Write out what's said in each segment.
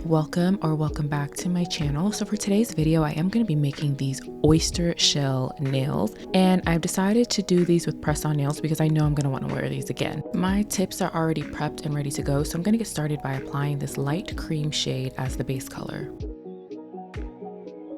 Welcome back to my channel. So for today's video, I am going to be making these oyster shell nails, and I've decided to do these with press-on nails because I know I'm going to want to wear these again. My tips are already prepped and ready to go, so I'm going to get started by applying this light cream shade as the base color.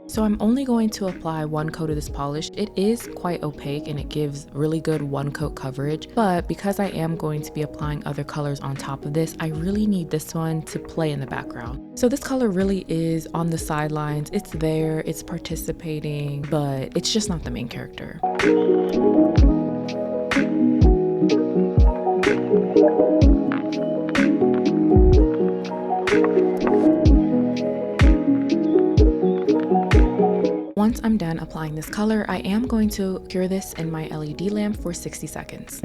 So I'm only going to apply one coat of this polish. It is quite opaque and it gives really good one coat coverage, but because I am going to be applying other colors on top of this, I really need this one to play in the background. So this color really is on the sidelines. It's there, it's participating, but it's just not the main character. Once I'm done applying this color, I am going to cure this in my LED lamp for 60 seconds.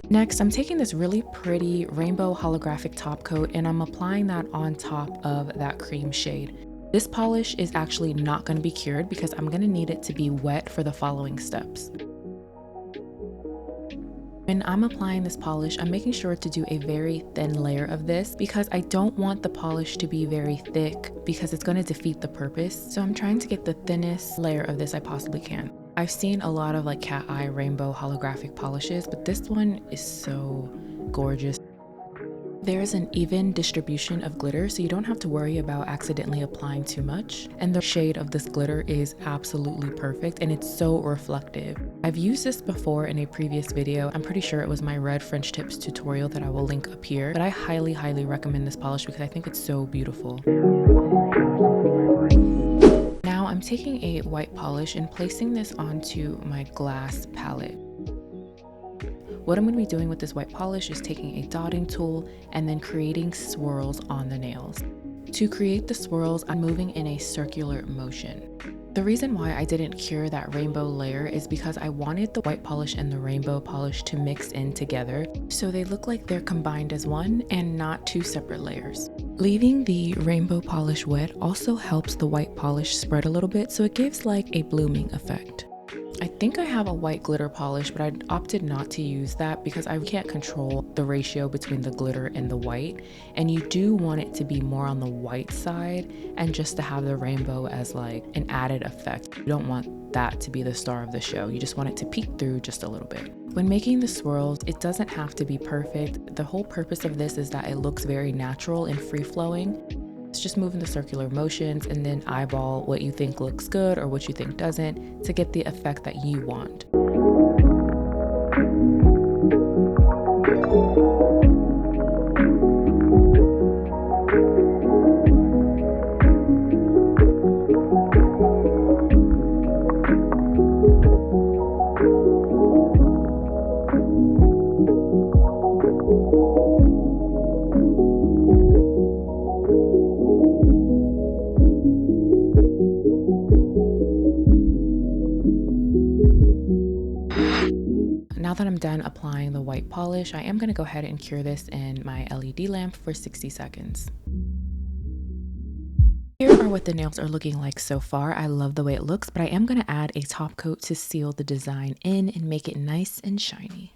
Next, I'm taking this really pretty rainbow holographic top coat and I'm applying that on top of that cream shade. This polish is actually not going to be cured because I'm going to need it to be wet for the following steps. When I'm applying this polish, I'm making sure to do a very thin layer of this because I don't want the polish to be very thick because it's going to defeat the purpose. So I'm trying to get the thinnest layer of this I possibly can. I've seen a lot of like cat eye rainbow holographic polishes, but this one is so gorgeous. There's an even distribution of glitter, so you don't have to worry about accidentally applying too much. And the shade of this glitter is absolutely perfect and it's so reflective. I've used this before in a previous video. I'm pretty sure it was my red French tips tutorial that I will link up here, but I highly recommend this polish because I think it's so beautiful. Now I'm taking a white polish and placing this onto my glass palette. What I'm going to be doing with this white polish is taking a dotting tool and then creating swirls on the nails. To create the swirls, I'm moving in a circular motion. The reason why I didn't cure that rainbow layer is because I wanted the white polish and the rainbow polish to mix in together so they look like they're combined as one and not two separate layers. Leaving the rainbow polish wet also helps the white polish spread a little bit so it gives like a blooming effect. I think I have a white glitter polish, but I opted not to use that because I can't control the ratio between the glitter and the white. And you do want it to be more on the white side and just to have the rainbow as like an added effect. You don't want that to be the star of the show. You just want it to peek through just a little bit. When making the swirls, it doesn't have to be perfect. The whole purpose of this is that it looks very natural and free-flowing. It's just moving the circular motions and then eyeball what you think looks good or what you think doesn't to get the effect that you want. Now that I'm done applying the white polish, I am going to go ahead and cure this in my LED lamp for 60 seconds. Here are what the nails are looking like so far. I love the way it looks, but I am going to add a top coat to seal the design in and make it nice and shiny.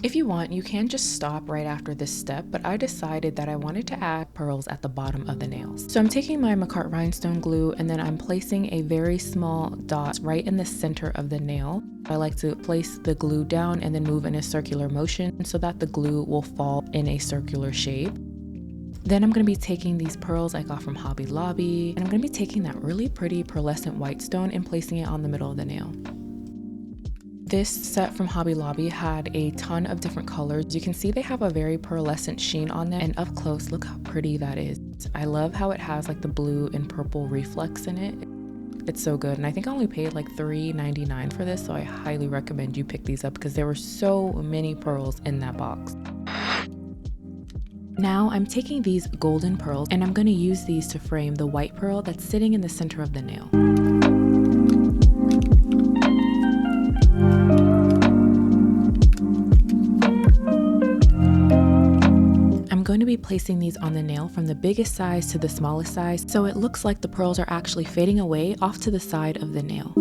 If you want, you can just stop right after this step, but I decided that I wanted to add pearls at the bottom of the nails. So I'm taking my McCart rhinestone glue and then I'm placing a very small dot right in the center of the nail. I like to place the glue down and then move in a circular motion so that the glue will fall in a circular shape. Then I'm going to be taking these pearls I got from Hobby Lobby and I'm going to be taking that really pretty pearlescent white stone and placing it on the middle of the nail. This set from Hobby Lobby had a ton of different colors. You can see they have a very pearlescent sheen on them, and up close, look how pretty that is. I love how it has like the blue and purple reflex in it. It's so good, and I think I only paid like $3.99 for this, so I highly recommend you pick these up because there were so many pearls in that box. Now I'm taking these golden pearls and I'm going to use these to frame the white pearl that's sitting in the center of the nail. I'm going to be placing these on the nail from the biggest size to the smallest size, so it looks like the pearls are actually fading away off to the side of the nail.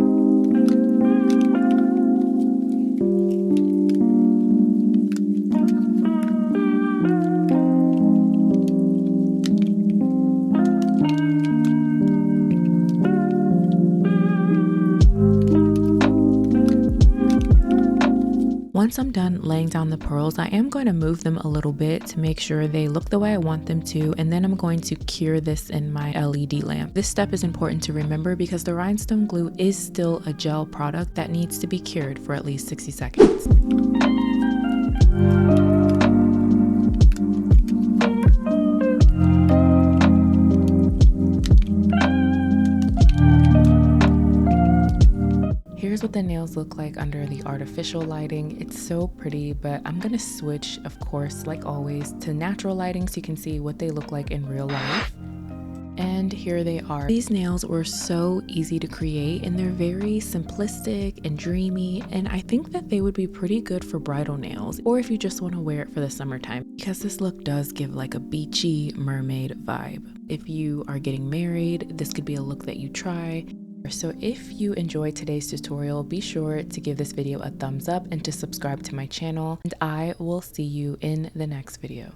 Once I'm done laying down the pearls, I am going to move them a little bit to make sure they look the way I want them to, and then I'm going to cure this in my LED lamp. This step is important to remember because the rhinestone glue is still a gel product that needs to be cured for at least 60 seconds. Here's what the nails look like under the artificial lighting. It's so pretty, but I'm gonna switch, of course, like always, to natural lighting so you can see what they look like in real life. And here they are. These nails were so easy to create, and they're very simplistic and dreamy, and I think that they would be pretty good for bridal nails, or if you just want to wear it for the summertime, because this look does give like a beachy mermaid vibe. If you are getting married, this could be a look that you try. So if you enjoyed today's tutorial, be sure to give this video a thumbs up and to subscribe to my channel, and I will see you in the next video.